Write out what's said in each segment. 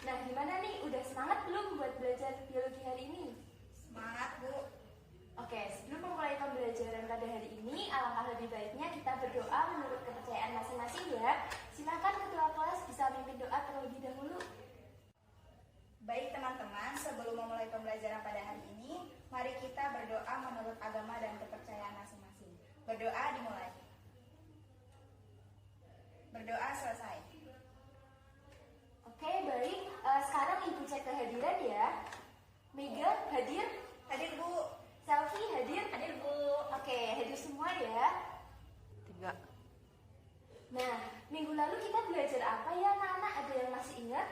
Nah, gimana nih? Udah semangat belum buat belajar biologi hari ini? Semangat, Bu. Oke, sebelum memulai pembelajaran pada hari ini, alangkah lebih baiknya kita berdoa menurut kepercayaan masing-masing ya. Silakan ketua kelas bisa memimpin doa terlebih dahulu. Baik teman-teman, sebelum memulai pembelajaran pada hari ini, mari kita berdoa menurut agama dan kepercayaan masing-masing. Berdoa dimulai. Berdoa selesai. Oke, baik. Sekarang Ibu cek kehadiran ya. Mega hadir? Hadir, Bu. Selfie hadir? Hadir, Bu. Oke, hadir semua ya. 3. Nah, minggu lalu kita belajar apa ya anak-anak? Ada yang masih ingat?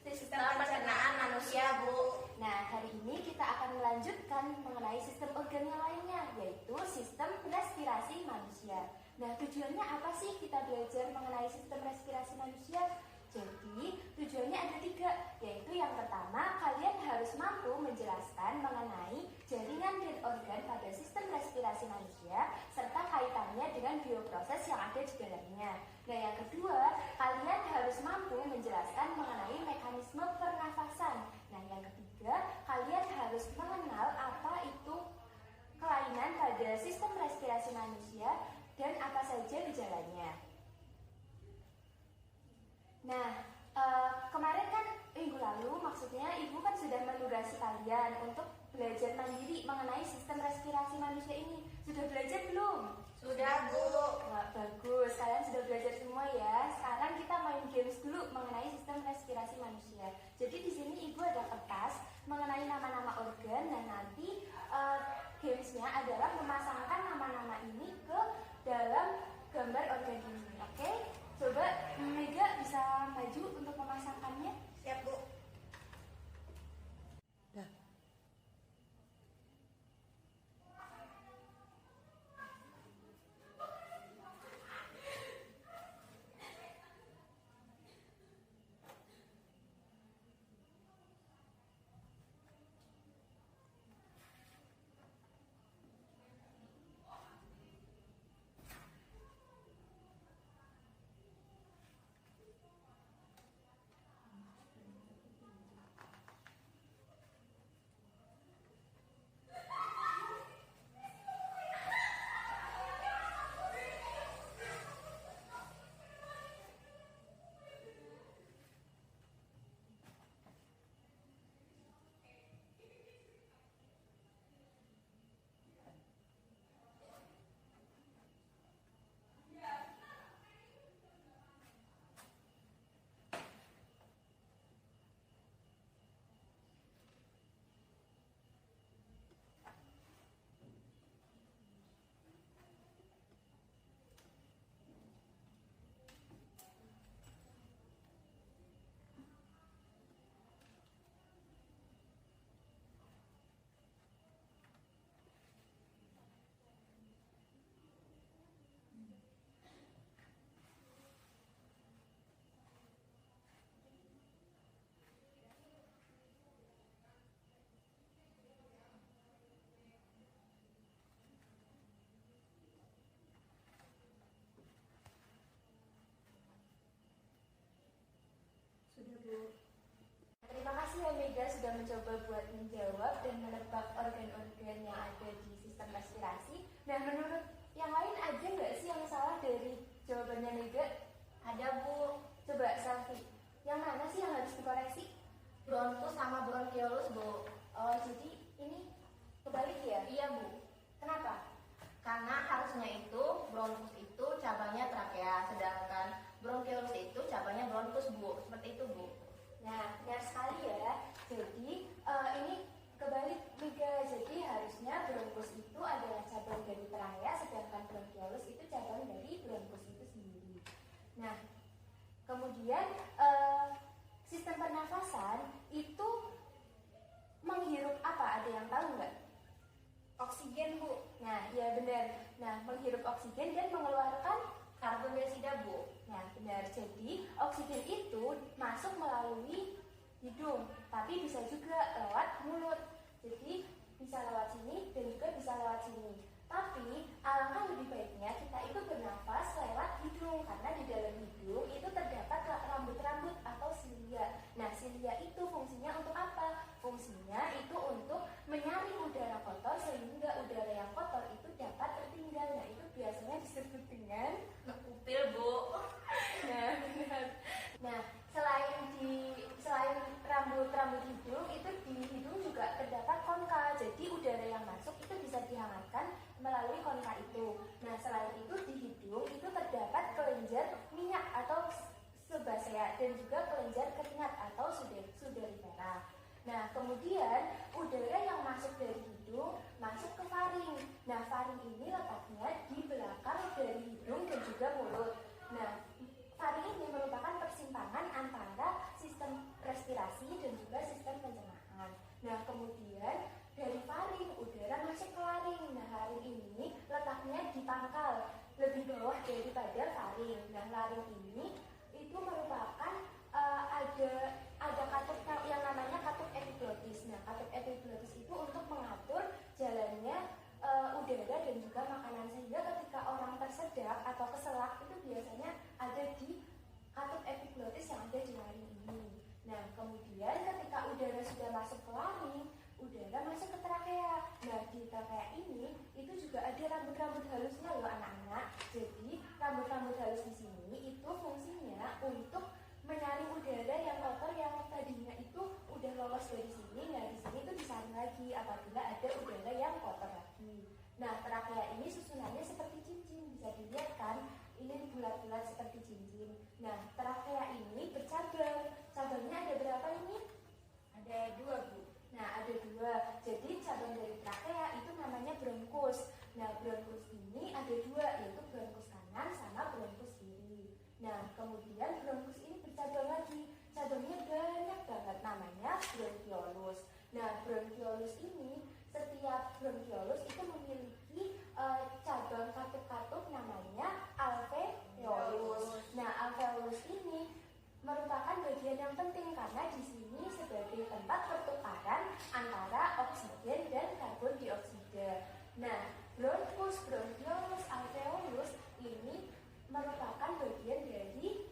Sistem pencernaan manusia, Bu. Nah, hari ini kita akan melanjutkan mengenai sistem organ yang lainnya, yaitu sistem respirasi manusia. Nah, tujuannya apa sih kita belajar mengenai sistem respirasi manusia? Jadi, tujuannya ada 3, yaitu yang pertama, kalian harus mampu menjelaskan mengenai jaringan dan organ pada sistem respirasi manusia, serta kaitannya dengan bioproses yang ada di dalamnya. Nah, yang kedua, kalian harus mampu menjelaskan mengenai mekanisme pernafasan. Nah, yang ketiga, kalian harus mengenal apa itu kelainan pada sistem respirasi manusia dan apa saja gejalanya. Nah, kemarin kan minggu lalu maksudnya Ibu kan sudah menugasi kalian untuk belajar mandiri mengenai sistem respirasi manusia ini. Sudah belajar belum? Sudah, Bu. Wah, bagus, kalian sudah belajar semua ya. Sekarang kita main games dulu mengenai sistem respirasi manusia. Jadi di sini Ibu ada kertas mengenai nama-nama organ. Nah, nanti gamesnya adalah memasangkan nama-nama ini ke dalam gambar organ ini. Oke? Coba Mega bisa maju untuk memasangkannya. Siap, Bu. Dah. Sudah, Bu. Terima kasih ya Mega sudah mencoba buat menjawab dan menebak organ-organ yang ada di sistem respirasi. Nah, menurut yang lain ada nggak sih yang salah dari jawabannya Mega? Ada, Bu. Coba selfie. Yang mana sih yang harus dikoreksi? Bronkus sama bronkiolus, Bu. Oh, jadi ini kebalik ya? Iya, Bu. Kenapa? Karena harusnya itu bronkus itu cabangnya trakea, sedangkan bronkiolus itu cabangnya bronkus, Bu. Seperti itu, Bu. Nah, benar sekali ya. Jadi, ini kebalik Mega. Jadi, harusnya bronkus itu adalah cabang dari trachea, sedangkan bronkiolus itu cabang dari bronkus itu sendiri. Nah, kemudian sistem pernafasan itu menghirup apa? Ada yang tahu nggak? Oksigen, Bu. Nah, ya benar. Nah, menghirup oksigen dan mengeluarkan Karbon dioksida, Bu. Nah, benar. Jadi, oksigen itu masuk melalui hidung, tapi bisa juga lewat mulut. Jadi, bisa lewat sini dan juga bisa lewat sini. Tapi, alangkah lebih baiknya kita itu bernafas lewat hidung, karena di dalam hidung itu terdapat rambut-rambut atau silia. Nah, silia itu kemudian udara yang masuk dari hidung masuk ke faring. Nah, faring ini letaknya di belakang dari hidung dan juga mulut. Nah, faring ini merupakan persimpangan antara sistem respirasi dan juga sistem pencernaan. Nah, kemudian dari faring udara masuk ke laring. Nah, laring ini letaknya di pangkal lebih bawah daripada faring. Nah, laring ini itu merupakan ada katup yang namanya katup epiglotis. Nah, katup epiglotis itu untuk mengatur jalannya udara dan juga makanan, sehingga ketika orang tersedak atau keselak itu biasanya ada di katup epiglotis yang ada di laring ini. Nah, kemudian ketika udara sudah masuk ke laring, udara masuk ke trakea. Nah, di trakea ini itu juga ada rambut-rambut halusnya loh anak-anak. Jadi rambut-rambut halus di sini itu fungsinya untuk menyaring udara yang kotor yang tadinya itu udah lolos dari sini. Nah, di sini itu disaring lagi apabila ada udara yang kotor lagi. Nah, trakea ini susunannya seperti cincin, bisa dilihat kan? Ini bulat-bulat seperti cincin. Nah, trakea ini bercabang. Cabangnya ada berapa ini? Ada 2, Bu. Nah, ada 2. Jadi cabang dari trakea itu namanya bronkus. Nah, bronkus ini ada 2, yaitu bronkus kanan sama bronkus kiri. Nah, kemudian bronkus ini bercabang lagi. Cabangnya banyak banget, namanya bronkiolus. Nah, bronkiolus ini, setiap bronkiolus itu memiliki cabang katup-katup namanya alveolus. Nah, alveolus ini merupakan bagian yang penting karena di sini sebagai tempat pertukaran antara oksigen dan karbon dioksida. Nah, bronkus, bronkiolus, alveolus ini merupakan bagian dari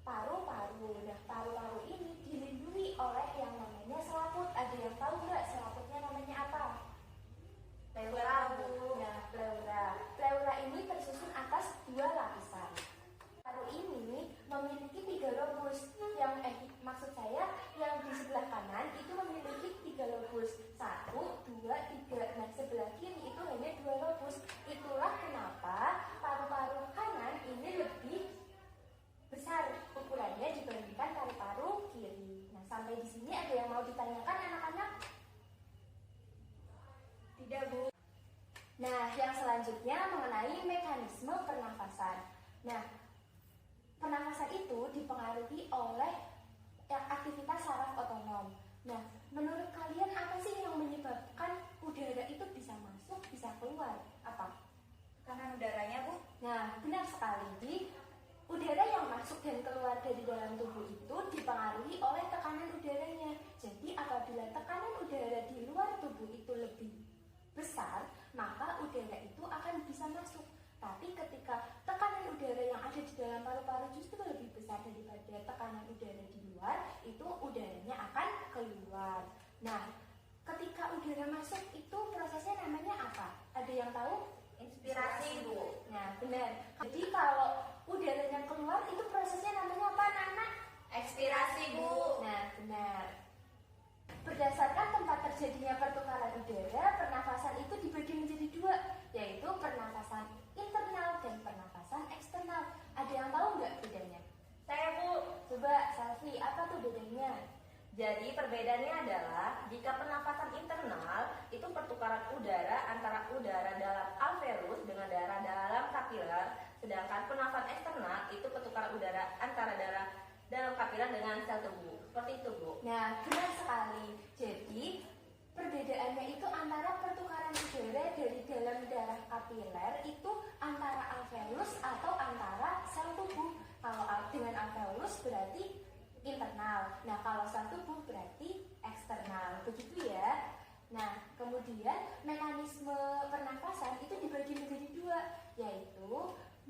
paru-paru. Nah, paru-paru ini dilindungi oleh yang namanya selaput. Ada yang tahu nggak selaputnya namanya apa? Pleura. Nah, pleura. Pleura ini tersusun atas 2 lapisan. Paru ini memiliki 3 lobus. Maksud saya yang di sebelah kanan itu memiliki 3 lobus. 1, 2, 3. Nah, sebelah kiri itu hanya 2 lobus. Itulah kenapa paru-paru kanan ini lebih besar ukurannya dibandingkan paru-paru kiri. Nah, sampai di sini ada yang mau ditanyakan anak-anak? Tidak, Bu. Nah, yang selanjutnya mengenai mekanisme pernafasan. Nah, pernafasan itu dipengaruhi oleh aktivitas saraf otonom. Nah, menurut kalian apa sih yang menyebabkan udara itu bisa masuk, bisa keluar? Apa? Tekanan udaranya, Bu. Nah, benar sekali. Udara yang masuk dan keluar dari dalam tubuh itu dipengaruhi oleh tekanan udaranya. Jadi apabila tekanan udara di luar tubuh itu lebih besar, maka udara itu akan bisa masuk. Tapi ketika tekanan udara yang ada di dalam paru-paru justru lebih besar daripada tekanan udara di luar, itu udaranya akan keluar. Nah, ketika udara masuk itu prosesnya namanya apa? Ada yang tahu? Inspirasi, Bu. Nah, benar. Jadi kalau udaranya keluar itu prosesnya namanya apa, anak-anak? Ekspirasi, Bu. Nah, benar. Berdasarkan tempat terjadinya pertukaran udara, pernafasan itu dibagi menjadi 2, yaitu pernafasan internal dan pernafasan eksternal. Ada yang tahu nggak bedanya? Saya, Bu. Coba, Salvi, apa tuh bedanya? Jadi perbedaannya adalah jika pernafasan internal itu pertukaran udara antara udara dalam alveolus dengan darah dalam kapiler, sedangkan pernafasan eksternal itu pertukaran udara antara darah dalam kapiler dengan sel tubuh. Seperti itu, Bu. Nah, benar sekali. Jadi perbedaannya itu antara pertukaran udara dari dalam darah kapiler itu antara alveolus atau antara sel tubuh. Kalau dengan alveolus berarti internal. Nah, kalau sel tubuh berarti eksternal. Begitu ya. Nah, kemudian mekanisme pernafasan itu dibagi menjadi 2, yaitu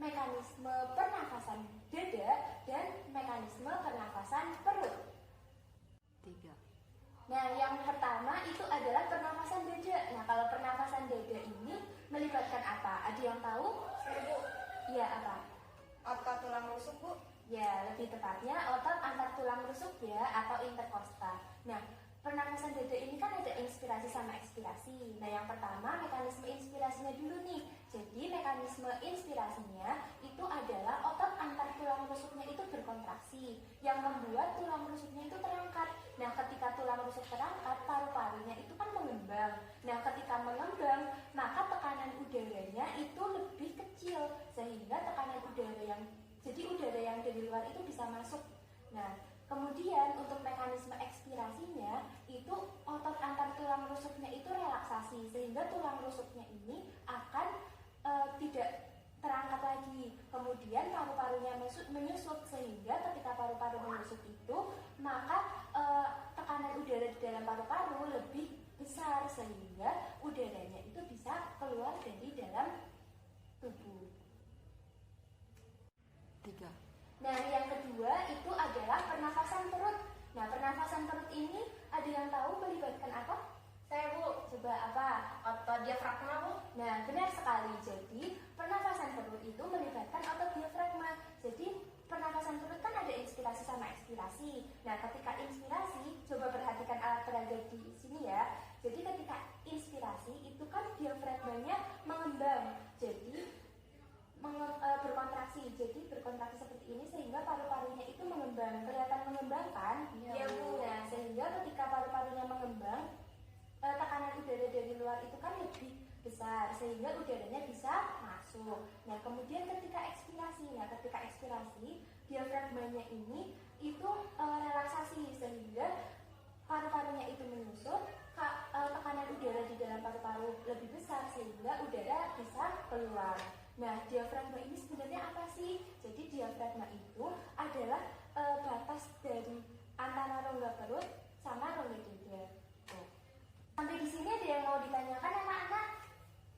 mekanisme pernafasan dada dan mekanisme pernafasan perut. 3. Nah, yang pertama itu adalah pernafasan dada. Nah, kalau pernafasan dada ini melibatkan apa? Ada yang tahu? Saya, Bu. Iya, apa? Otot tulang rusuk, Bu. Ya, lebih tepatnya otot antar tulang rusuk ya, atau interkosta. Nah, pernafasan dada ini kan ada inspirasi sama ekspirasi. Nah, yang pertama mekanisme inspirasinya dulu nih. Jadi mekanisme inspirasinya itu adalah otot antar tulang rusuknya itu berkontraksi, yang membuat tulang rusuknya itu terangkat. Nah, ketika tulang rusuk terangkat, paru-paru ketika mengembang, maka tekanan udaranya itu lebih kecil, sehingga udara yang dari luar itu bisa masuk. Nah, kemudian untuk mekanisme ekspirasinya itu otot antar tulang rusuknya itu relaksasi, sehingga tulang rusuknya ini akan tidak terangkat lagi. Kemudian paru-parunya menyusut, sehingga ketika paru-paru menyusut itu maka tekanan udara di dalam paru-paru lebih besar, sehingga udaranya itu bisa keluar dari dalam tubuh. 3. Nah, yang kedua itu adalah pernafasan perut. Nah, pernafasan perut ini ada yang tahu melibatkan apa? Saya, Bu. Coba apa? Otot diafragma, Bu. Nah, benar sekali. Jadi, pernafasan perut itu melibatkan otot diafragma. Jadi, pernafasan perut kan ada inspirasi sama ekspirasi. Nah, ketika inspirasi, coba perhatikan alat peraga di sini ya. Jadi, ketika inspirasi itu kan diafragmanya mengembang. Jadi, berkontraksi. Jadi, berkontraksi seperti ini sehingga paru-parunya itu mengembang. Kelihatan mengembang kan? Iya, Bu. Nah, sehingga ketika paru-parunya mengembang, tekanan udara dari luar itu kan lebih besar, sehingga udaranya bisa masuk. Nah, kemudian ketika ekspirasi, diafragmanya ini itu relaksasi, sehingga paru-parunya itu menyusut, tekanan udara di dalam paru-paru lebih besar, sehingga udara bisa keluar. Nah, diafragma ini sebenarnya apa sih? Jadi diafragma itu adalah batas dari antara rongga perut sama rongga dada. Sampai di sini ada yang mau ditanyakan anak-anak?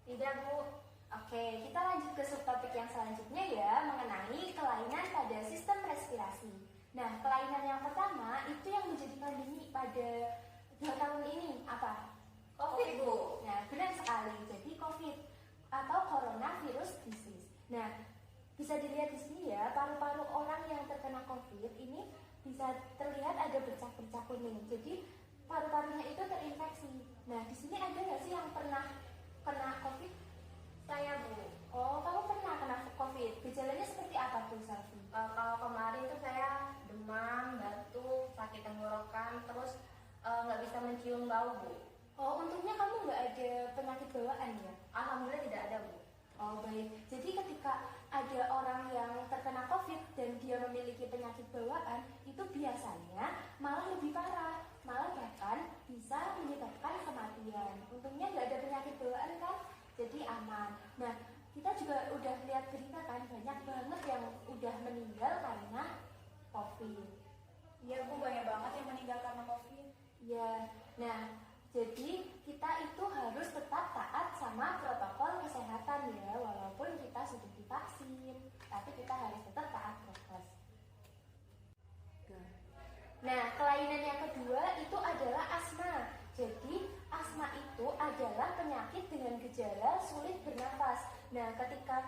Tidak, Bu. Oke, kita lanjut ke subtopik yang selanjutnya ya, mengenai kelainan pada sistem respirasi. Nah, kelainan yang pertama itu yang menjadi pandemi pada 2 tahun ini apa? COVID, Bu. Nah, benar sekali. Jadi COVID atau coronavirus disease. Nah, bisa dilihat di sini ya, paru-paru orang yang terkena COVID ini bisa terlihat ada bercak-bercak kuning. Jadi paru-parunya itu terinfeksi. Nah, di sini ada nggak sih yang pernah kena COVID? Saya, Bu. Oh, kamu pernah kena COVID. Gejalanya seperti apa tuh, Selvi? Kalau kemarin tuh saya demam, batuk, sakit tenggorokan, terus nggak bisa mencium bau, Bu. Oh, untungnya kamu nggak ada penyakit bawaan ya? Alhamdulillah tidak ada, Bu. Oh, baik. Jadi ketika ada orang yang terkena COVID dan dia memiliki penyakit bawaan, itu biasanya malah lebih parah, malah bahkan bisa menyebabkan kematian. Untungnya nggak ada penyakit bawaan kan, jadi aman. Nah, kita juga udah lihat berita kan, banyak banget yang udah meninggal karena COVID. Iya, Bu, banyak banget yang meninggal karena COVID. Ya, nah jadi kita itu harus tetap taat sama protokol kesehatan ya, walaupun kita sudah divaksin, tapi kita harus tetap taat prokes. Nah, kelainan yang kedua itu adalah asma. Jadi asma itu adalah penyakit dengan gejala sulit bernafas. Nah, ketika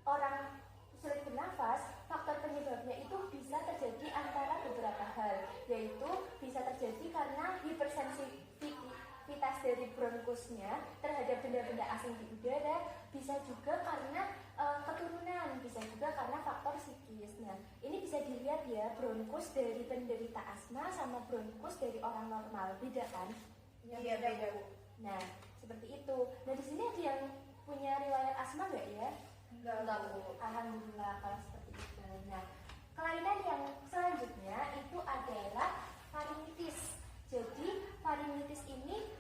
orang sulit bernafas, faktor penyebabnya itu bisa terjadi antara beberapa hal, yaitu bisa terjadi karena hipersensitivitas dari bronkusnya terhadap benda-benda asing di udara, bisa juga karena keturunan, bisa juga karena faktor psikis. Nah, ini bisa dilihat ya, bronkus dari penderita asma sama bronkus dari orang normal, beda kan? Iya, beda, Bu. Nah, seperti itu. Nah, di sini ada yang punya riwayat asma nggak ya? Enggak, Bu. Alhamdulillah kalau seperti itu. Nah, kelainan yang selanjutnya itu adalah faringitis. Jadi faringitis ini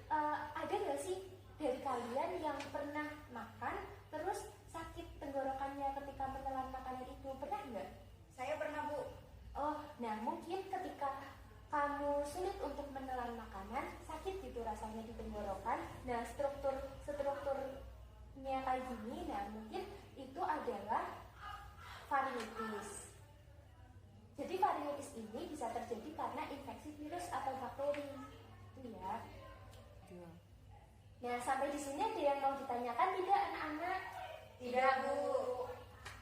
ada nggak sih dari kalian yang pernah makan terus sakit tenggorokannya ketika menelan makanan itu? Pernah nggak? Saya pernah, Bu. Oh, nah mungkin ketika kamu sulit untuk menelan makanan, sakit gitu rasanya di tenggorokan. Nah, strukturnya kayak gini, nah mungkin itu adalah faringitis. Jadi faringitis ini bisa terjadi karena infeksi virus atau bakteri. Itu ya. Nah, sampai di sini ada yang mau ditanyakan tidak anak-anak? Tidak, Bu.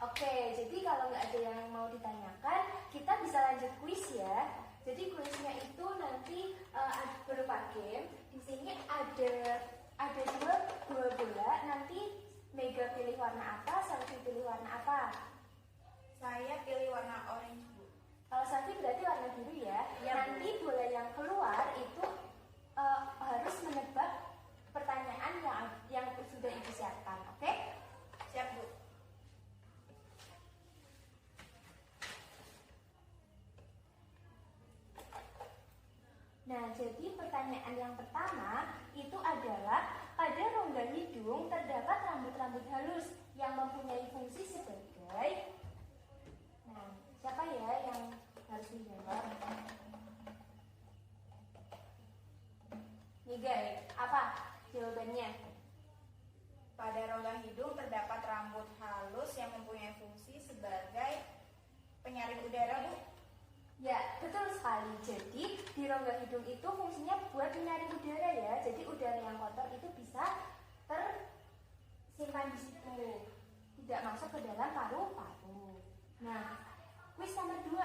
Oke, jadi kalau nggak ada yang mau ditanyakan, kita bisa lanjut kuis ya. Jadi kuisnya itu nanti berupa game. Di sini ada dua bola. Nanti Mega pilih warna apa, Selvi pilih warna apa? Saya pilih warna orange, Bu. Kalau Selvi berarti warna biru ya. Iya, Bu. Nanti bola yang keluar itu harus menebak pertanyaan jadi pertanyaan yang pertama itu adalah pada rongga hidung terdapat rambut-rambut halus yang mempunyai fungsi sebagai. Nah, siapa ya yang harus menjawab? Nih guys, apa jawabannya? Pada rongga hidung terdapat rambut halus yang mempunyai fungsi sebagai penyaring udara, Bu. Ya, betul sekali. Jadi, di rongga hidung itu fungsinya buat menyaring udara ya. Jadi, udara yang kotor itu bisa tersimpan di situ. Tidak masuk ke dalam paru-paru. Nah, kuis nomor 2.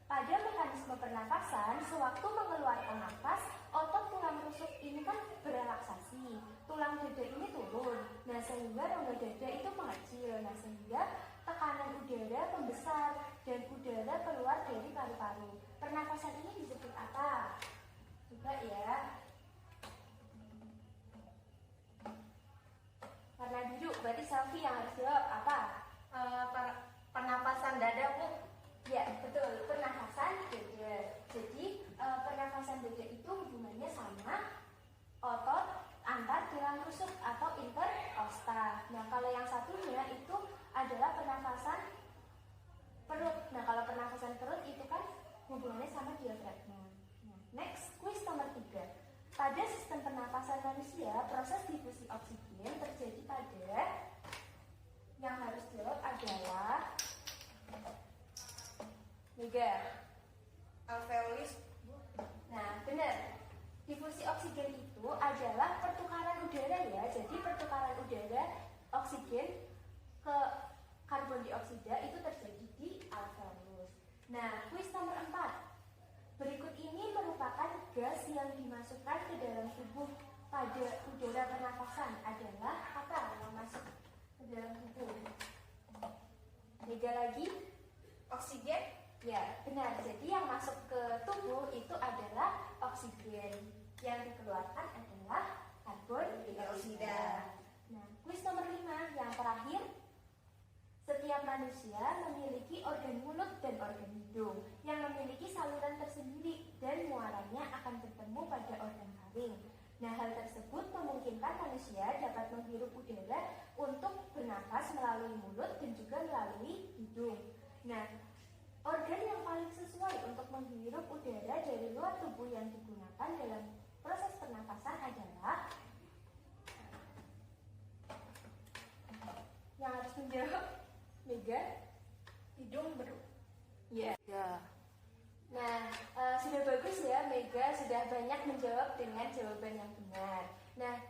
Pada mekanisme pernafasan, sewaktu mengeluarkan nafas, otot tulang rusuk ini kan berelaksasi. Tulang dada ini turun. Nah, sehingga rongga dada itu mengecil. Nah, sehingga tekanan udara membesar dan udara keluar dari paru-paru. Pernafasan ini disebut apa? Coba ya. Warna biru, berarti Selfie yang harus jawab apa? Pernapasan dada, Bu. Ya, betul, pernafasan dada. Jadi, pernafasan dada itu hubungannya sama otot antar tulang rusuk atau interostal. Nah, kalau yang satunya itu adalah pernafasan perut. Nah, kalau pernafasan perut itu kan hubungannya sama diafragma. Nah, next, quiz nomor 3. Pada sistem pernafasan manusia, proses difusi oksigen terjadi pada, yang harus jawab adalah Mega. Alveolus. Nah, benar. Difusi oksigen itu adalah pertukaran udara ya. Jadi pertukaran udara oksigen ke karbon dioksida itu terjadi di alveolus. Nah, kuis nomor 4. Berikut ini merupakan gas yang dimasukkan ke dalam tubuh pada udara pernafasan adalah apa yang masuk ke dalam tubuh? Mega lagi? Oksigen. Ya, benar. Jadi yang masuk ke tubuh itu adalah oksigen. Yang dikeluarkan adalah karbon dioksida. Nah, kuis nomor 5 yang terakhir. Setiap manusia memiliki organ mulut dan organ hidung yang memiliki saluran tersendiri dan muaranya akan bertemu pada organ taring. Nah, hal tersebut memungkinkan manusia dapat menghirup udara untuk bernafas melalui mulut dan juga melalui hidung. Nah, organ yang paling sesuai untuk menghirup udara dari luar tubuh yang digunakan dalam proses pernafasan adalah yang harus menjawab Mega. Hidung, Bu. Ya. Nah, sudah bagus ya Mega, sudah banyak menjawab dengan jawaban yang benar. Nah,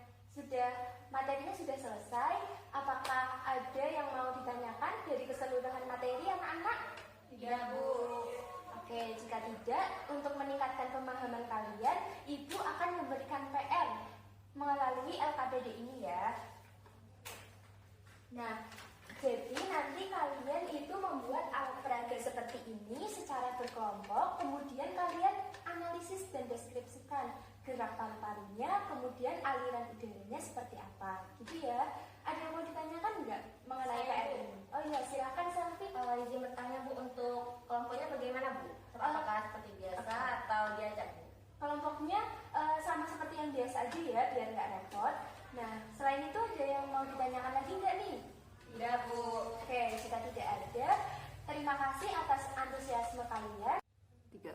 materinya sudah selesai. Apakah ada yang mau ditanyakan dari keseluruhan materi anak-anak? Tidak, Bu. Oke, jika tidak, untuk meningkatkan pemahaman kalian, Ibu akan memberikan PR melalui LKPD ini ya. Nah, jadi nanti kalian itu membuat alat peraga seperti ini secara berkelompok, kemudian kalian analisis dan deskripsikan gerak paru-parunya, kemudian aliran udaranya seperti apa, gitu ya. Ada yang mau ditanyakan nggak mengenai PR ini? Oh iya, silakan Selfie. Izin bertanya, Bu, untuk kelompoknya bagaimana, Bu? Apakah seperti biasa atau diajak, Bu? Kelompoknya sama seperti yang biasa aja ya, biar nggak repot. Nah, selain itu ada yang mau ditanyakan lagi nggak nih? Tidak, Bu. Oke, jika tidak ada, terima kasih atas antusiasme kalian. 3.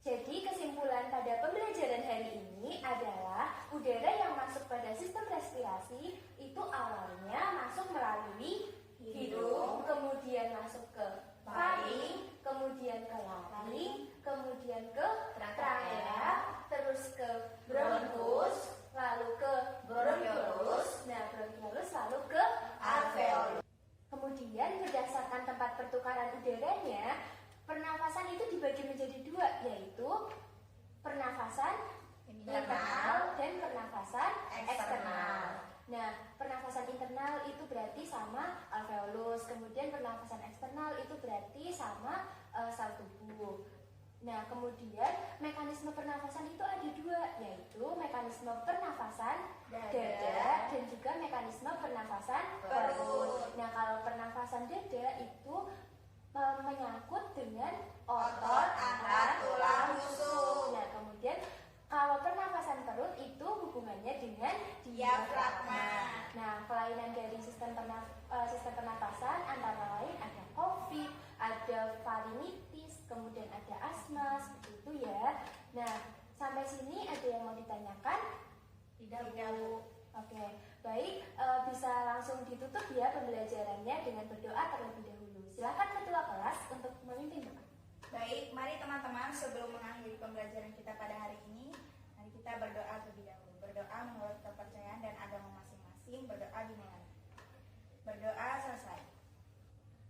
Jadi kesimpulan pada pembelajaran hari ini adalah udara yang masuk pada sistem respirasi itu awalnya masuk melalui hidung, kemudian masuk ke paru, kemudian ke laring, kemudian ke trachea, terus ke bronkus, lalu ke bronkiolus, nah bronkiolus lalu ke alveolus. Kemudian berdasarkan tempat pertukaran udaranya, pernafasan itu dibagi menjadi 2, yaitu pernafasan internal dan pernafasan eksternal. Nah, pernafasan internal itu berarti sama alveolus, kemudian pernafasan eksternal itu berarti sama sel tubuh. Nah, kemudian mekanisme pernafasan itu ada 2, yaitu mekanisme pernafasan dada dan juga mekanisme pernafasan perut. Nah, kalau pernafasan dada itu menyangkut dengan otot antar tulang rusuk. Nah, kemudian ditanyakan? Tidak, Tidak, Bu. Bu. Oke, baik, bisa langsung ditutup ya pembelajarannya dengan berdoa terlebih dahulu. Silakan ketua kelas untuk memimpin doa. Baik, mari teman-teman sebelum mengakhiri pembelajaran kita pada hari ini, mari kita berdoa terlebih dahulu. Berdoa menurut kepercayaan dan agama masing-masing, berdoa dimulai. Berdoa selesai.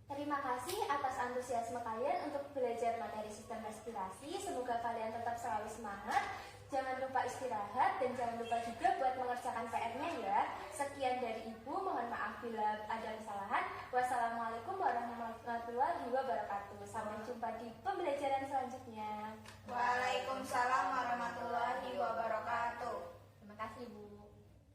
Terima kasih atas antusiasme kalian untuk belajar materi sistem respirasi. Semoga kalian tetap selalu semangat. Jangan lupa istirahat dan jangan lupa juga buat mengerjakan PR-nya ya. Sekian dari Ibu, mohon maaf bila ada kesalahan. Wassalamualaikum warahmatullahi wabarakatuh. Sampai jumpa di pembelajaran selanjutnya. Waalaikumsalam